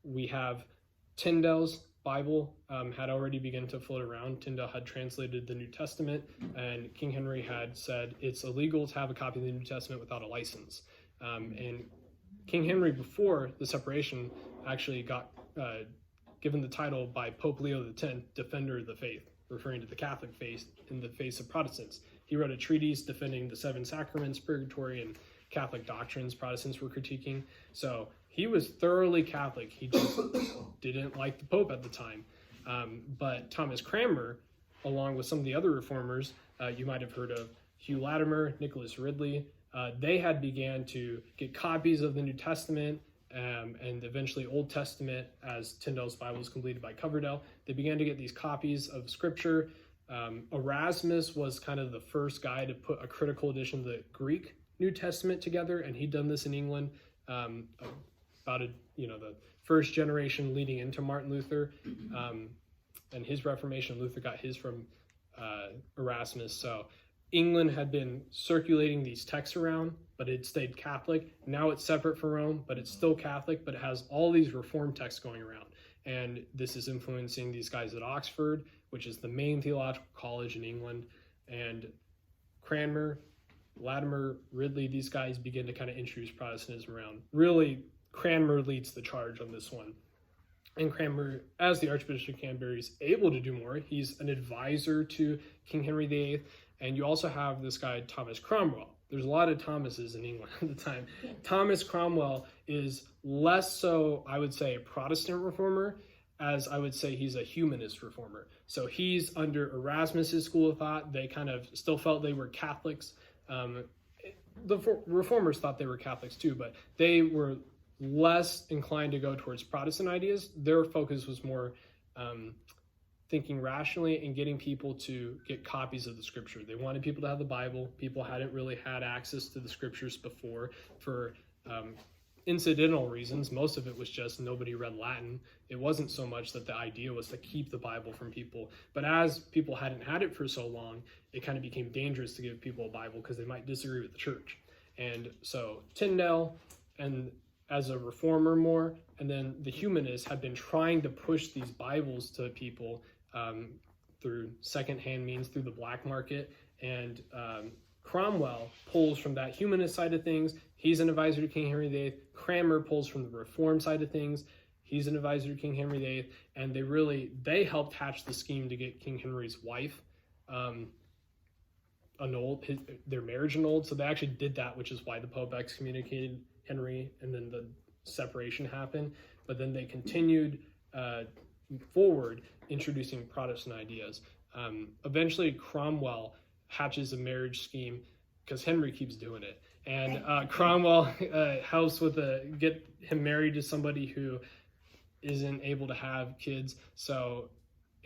we have Tyndale's Bible had already begun to float around. Tyndale had translated the New Testament, and King Henry had said it's illegal to have a copy of the New Testament without a license. And King Henry, before the separation, actually got given the title by Pope Leo X, Defender of the Faith, referring to the Catholic faith in the face of Protestants. He wrote a treatise defending the 7 sacraments, purgatory, and Catholic doctrines Protestants were critiquing. So he was thoroughly Catholic. He just didn't like the Pope at the time. But Thomas Cranmer, along with some of the other reformers, you might have heard of Hugh Latimer, Nicholas Ridley, they had began to get copies of the New Testament and eventually Old Testament, as Tyndale's Bible was completed by Coverdale. They began to get these copies of Scripture. Erasmus was kind of the first guy to put a critical edition of the Greek New Testament together, and he'd done this in England about the first generation leading into Martin Luther and his Reformation. Luther got his from Erasmus. So England had been circulating these texts around, but it stayed Catholic. Now it's separate from Rome, but it's still Catholic, but it has all these Reformed texts going around. And this is influencing these guys at Oxford, which is the main theological college in England. And Cranmer, Latimer, Ridley, these guys begin to kind of introduce Protestantism around. Really, Cranmer leads the charge on this one. And Cranmer, as the Archbishop of Canterbury, is able to do more. He's an advisor to King Henry VIII. And you also have this guy, Thomas Cromwell. There's a lot of Thomases in England at the time. Yeah. Thomas Cromwell is less so, I would say, a Protestant reformer, as I would say he's a humanist reformer. So he's under Erasmus's school of thought. They kind of still felt they were Catholics. The reformers thought they were Catholics too, but they were less inclined to go towards Protestant ideas. Their focus was more thinking rationally and getting people to get copies of the Scripture. They wanted people to have the Bible. People hadn't really had access to the Scriptures before for incidental reasons. Most of it was just nobody read Latin. It wasn't so much that the idea was to keep the Bible from people. But as people hadn't had it for so long, it kind of became dangerous to give people a Bible because they might disagree with the church. And so Tyndale, and as a reformer more, and then the humanists have been trying to push these Bibles to people through secondhand means, through the black market. And Cromwell pulls from that humanist side of things. He's an advisor to King Henry VIII. Cranmer pulls from the reform side of things. He's an advisor to King Henry VIII. And they helped hatch the scheme to get King Henry's wife annulled, their marriage annulled. So they actually did that, which is why the Pope excommunicated Henry, and then the separation happened. But then they continued forward, introducing Protestant ideas. Eventually, Cromwell hatches a marriage scheme because Henry keeps doing it. And Cromwell helps with get him married to somebody who isn't able to have kids. So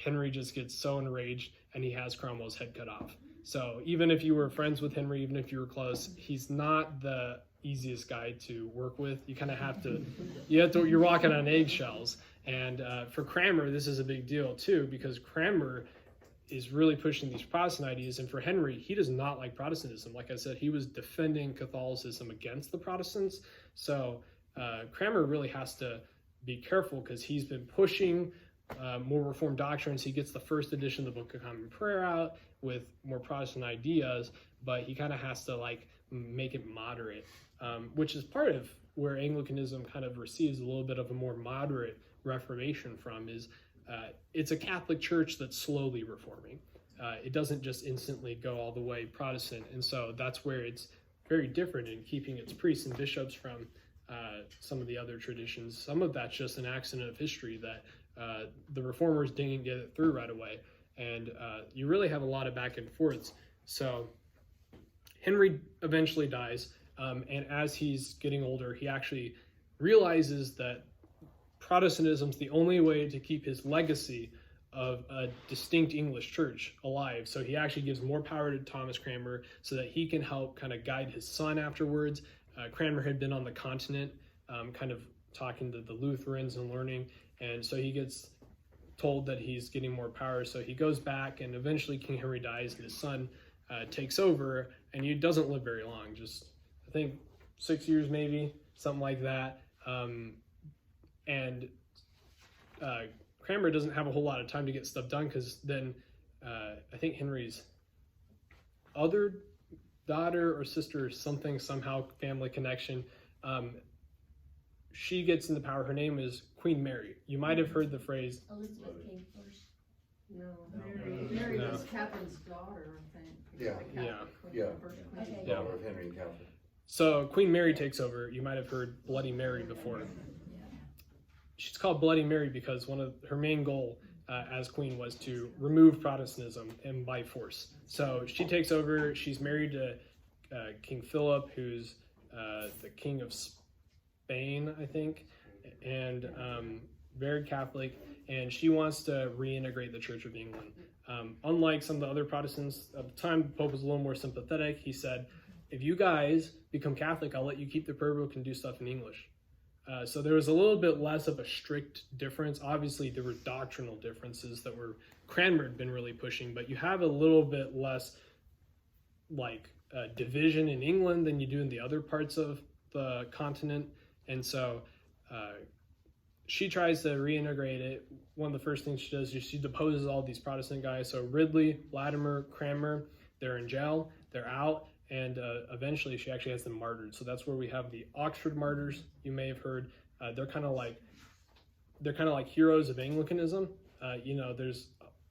Henry just gets so enraged and he has Cromwell's head cut off. So even if you were friends with Henry, even if you were close, he's not the easiest guy to work with. You kind of have to, you're walking on eggshells. And for Cranmer, this is a big deal too, because Cranmer is really pushing these Protestant ideas. And for Henry, he does not like Protestantism. Like I said, he was defending Catholicism against the Protestants. So Cranmer really has to be careful because he's been pushing more Reformed doctrines. He gets the first edition of the Book of Common Prayer out with more Protestant ideas, but he kind of has to make it moderate, which is part of where Anglicanism kind of receives a little bit of a more moderate Reformation from is it's a Catholic church that's slowly reforming. It doesn't just instantly go all the way Protestant. And so that's where it's very different in keeping its priests and bishops from some of the other traditions. Some of that's just an accident of history that the reformers didn't get it through right away. And you really have a lot of back and forths. So Henry eventually dies. And as he's getting older, he actually realizes that Protestantism's the only way to keep his legacy of a distinct English church alive. So he actually gives more power to Thomas Cranmer so that he can help kind of guide his son afterwards. Cranmer had been on the continent, kind of talking to the Lutherans and learning. And so he gets told that he's getting more power, so he goes back, and eventually King Henry dies, and his son takes over, and he doesn't live very long, just I think 6 years maybe, something like that. And Cranmer doesn't have a whole lot of time to get stuff done, because then I think Henry's other daughter or sister or something, somehow family connection, she gets into power. Her name is Queen Mary. You might have heard the phrase. Elizabeth came first. No, Mary was Catherine's daughter, I think. Okay. Daughter of Henry and Catherine. So Queen Mary takes over. You might have heard Bloody Mary before. She's called Bloody Mary because one of her main goal as queen was to remove Protestantism and by force. So she takes over. She's married to King Philip, who's the king of Spain, I think, and very Catholic. And she wants to reintegrate the Church of England. Unlike some of the other Protestants at the time, the Pope was a little more sympathetic. He said, if you guys become Catholic, I'll let you keep the prayer book and do stuff in English. So there was a little bit less of a strict difference. Obviously, there were doctrinal differences that Cranmer had been really pushing, but you have a little bit less division in England than you do in the other parts of the continent. And so she tries to reintegrate it. One of the first things she does is she deposes all these Protestant guys. So Ridley, Latimer, Cranmer, they're in jail, they're out. And eventually she actually has them martyred. So that's where we have the Oxford martyrs. You may have heard. They're kind of like heroes of Anglicanism. There's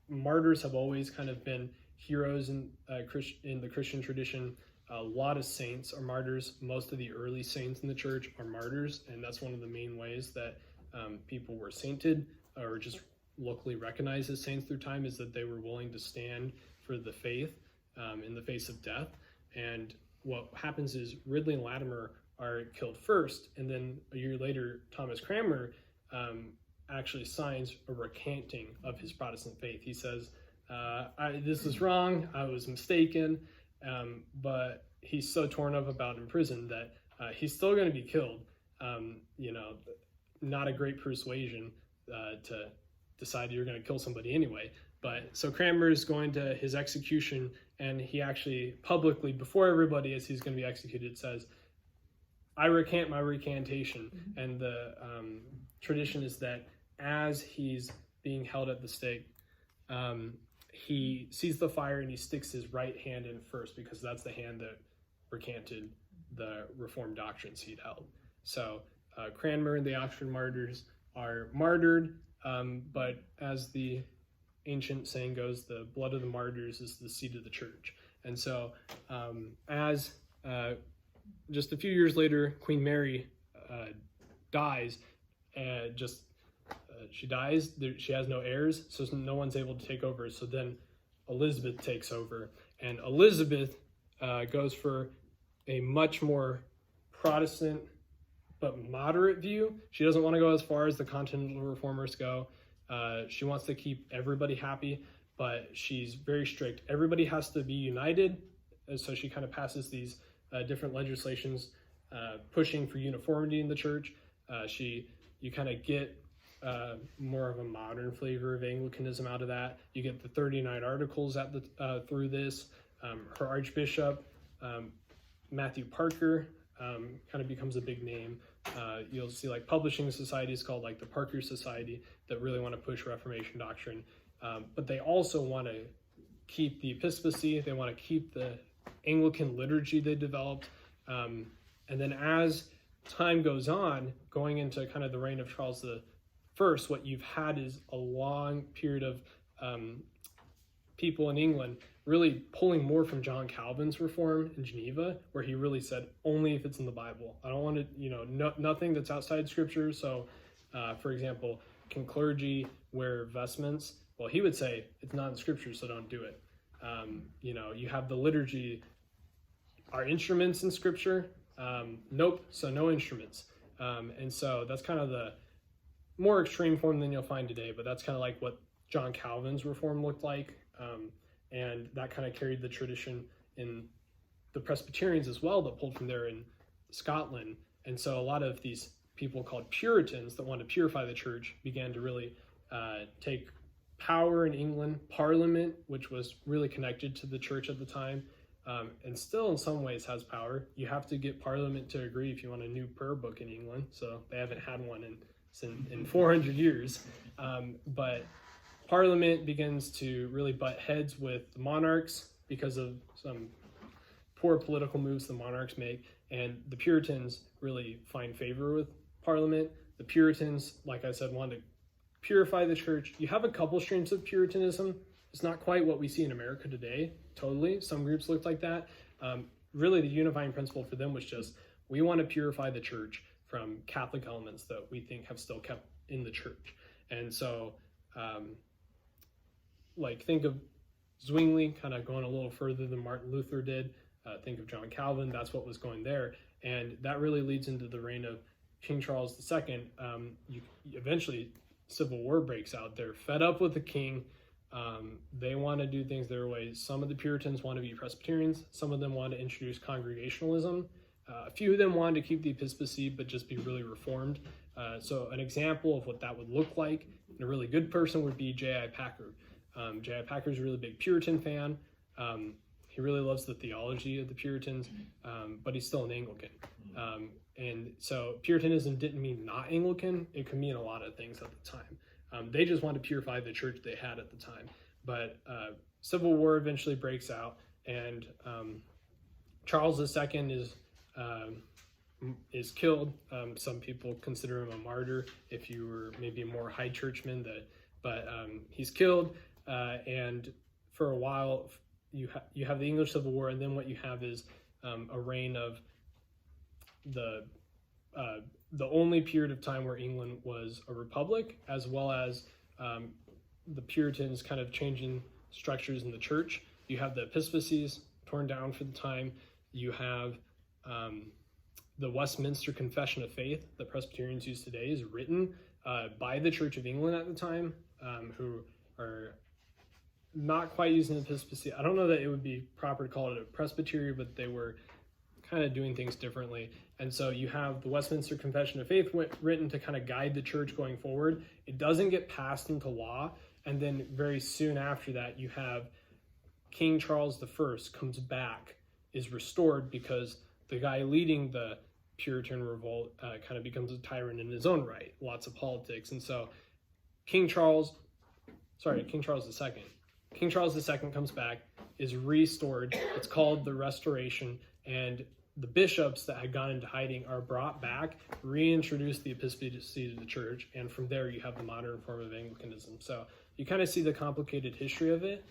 martyrs have always kind of been heroes in the Christian tradition. A lot of saints are martyrs. Most of the early saints in the church are martyrs, and that's one of the main ways that people were sainted or just locally recognized as saints through time, is that they were willing to stand for the faith in the face of death. And what happens is Ridley and Latimer are killed first, and then a year later, Thomas Cranmer actually signs a recanting of his Protestant faith. He says, this is wrong, I was mistaken, but he's so torn up about in prison that he's still going to be killed. Not a great persuasion to decide you're going to kill somebody anyway. But so Cranmer is going to his execution, and he actually publicly, before everybody, as he's going to be executed, says, I recant my recantation. Mm-hmm. And the tradition is that as he's being held at the stake, he sees the fire and he sticks his right hand in first, because that's the hand that recanted the Reformed doctrines he'd held. So Cranmer and the Oxford martyrs are martyred, but as the ancient saying goes, the blood of the martyrs is the seed of the church. And so as just a few years later, Queen Mary dies, she dies, she has no heirs, so no one's able to take over. So then Elizabeth takes over, and Elizabeth goes for a much more Protestant but moderate view. She doesn't want to go as far as the continental reformers go. She wants to keep everybody happy, but she's very strict. Everybody has to be united, and so she kind of passes these different legislations pushing for uniformity in the church. You kind of get more of a modern flavor of Anglicanism out of that. You get the 39 articles through this. Her Archbishop, Matthew Parker, kind of becomes a big name. You'll see publishing societies called the Parker Society that really want to push Reformation doctrine, but they also want to keep the episcopacy. They want to keep the Anglican liturgy they developed, and then as time goes on, going into kind of the reign of Charles I, what you've had is a long period of people in England really pulling more from John Calvin's reform in Geneva, where he really said, only if it's in the Bible. I don't want to, nothing that's outside scripture. So, for example, can clergy wear vestments? Well, he would say it's not in scripture, so don't do it. You have the liturgy. Are instruments in scripture? Nope, so no instruments. And so that's kind of the more extreme form than you'll find today, but that's kind of like what John Calvin's reform looked like. And that kind of carried the tradition in the Presbyterians as well, that pulled from there in Scotland. And so a lot of these people called Puritans that wanted to purify the church began to really take power in England, Parliament, which was really connected to the church at the time, and still in some ways has power. You have to get Parliament to agree if you want a new prayer book in England, so they haven't had one in 400 years. But Parliament begins to really butt heads with the monarchs because of some poor political moves the monarchs make, and the Puritans really find favor with Parliament. The Puritans, like I said, want to purify the church. You have a couple streams of Puritanism. It's not quite what we see in America today, totally. Some groups look like that. Really, the unifying principle for them was just, we want to purify the church from Catholic elements that we think have still kept in the church. And so, think of Zwingli kind of going a little further than Martin Luther did. Think of John Calvin, that's what was going there. And that really leads into the reign of King Charles II. Eventually, civil war breaks out. They're fed up with the king. They want to do things their way. Some of the Puritans want to be Presbyterians. Some of them want to introduce Congregationalism. A few of them wanted to keep the episcopacy, but just be really reformed. So an example of what that would look like, and a really good person would be J.I. Packer. J.I. Packer's a really big Puritan fan. He really loves the theology of the Puritans, but he's still an Anglican. And so Puritanism didn't mean not Anglican. It could mean a lot of things at the time. They just wanted to purify the church they had at the time. But Civil War eventually breaks out, and Charles II is killed. Some people consider him a martyr if you were maybe a more high churchman, but he's killed, and for a while you have the English Civil War, and then what you have is a reign of the only period of time where England was a republic, as well as the Puritans kind of changing structures in the church. You have the episcopacies torn down for the time. You have the Westminster Confession of Faith that Presbyterians use today is written by the Church of England at the time, who are not quite using the episcopacy. I don't know that it would be proper to call it a presbytery, but they were kind of doing things differently. And so you have the Westminster Confession of Faith written to kind of guide the church going forward. It doesn't get passed into law. And then very soon after that, you have King Charles I comes back, is restored, because the guy leading the Puritan revolt kind of becomes a tyrant in his own right. Lots of politics. And so King Charles II comes back, is restored. It's called the Restoration, and the bishops that had gone into hiding are brought back, reintroduce the episcopacy to the church, and from there you have the modern form of Anglicanism. So you kind of see the complicated history of it.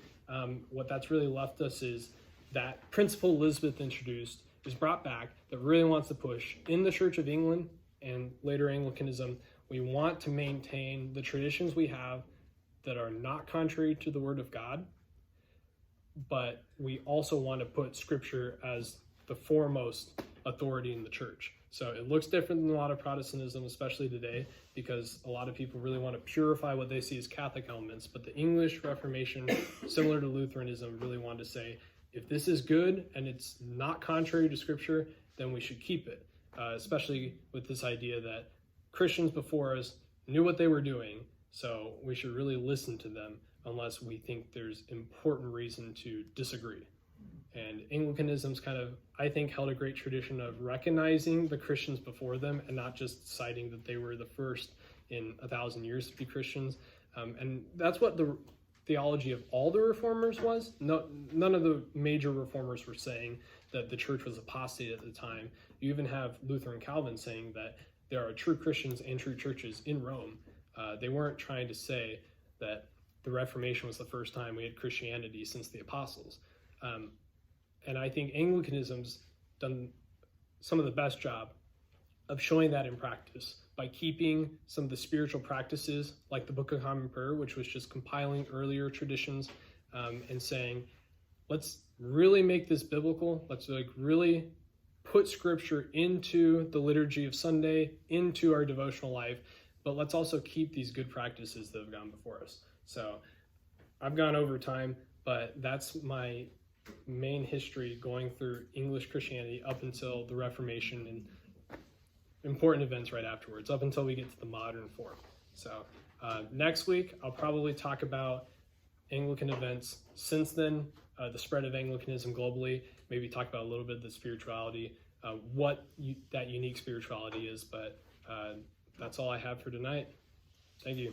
What that's really left us is that principle Elizabeth introduced is brought back, that really wants to push in the Church of England and later Anglicanism. We want to maintain the traditions we have that are not contrary to the Word of God, but we also want to put Scripture as the foremost authority in the church. So it looks different than a lot of Protestantism, especially today, because a lot of people really want to purify what they see as Catholic elements. But the English Reformation, similar to Lutheranism, really wanted to say, if this is good and it's not contrary to Scripture, then we should keep it, especially with this idea that Christians before us knew what they were doing, so we should really listen to them unless we think there's important reason to disagree. And Anglicanism's kind of, I think, held a great tradition of recognizing the Christians before them and not just deciding that they were the first in 1,000 years to be Christians. And that's what the theology of all the reformers was. None of the major reformers were saying that the church was apostate at the time. You even have Luther and Calvin saying that there are true Christians and true churches in Rome. They weren't trying to say that the Reformation was the first time we had Christianity since the apostles. And I think Anglicanism's done some of the best job of showing that in practice by keeping some of the spiritual practices, like the Book of Common Prayer, which was just compiling earlier traditions, and saying, let's really make this biblical. Let's really put Scripture into the liturgy of Sunday, into our devotional life, but let's also keep these good practices that have gone before us. So I've gone over time, but that's my main history going through English Christianity up until the Reformation and important events right afterwards, up until we get to the modern form. So next week, I'll probably talk about Anglican events since then, the spread of Anglicanism globally, maybe talk about a little bit of the spirituality, that unique spirituality is, but that's all I have for tonight. Thank you.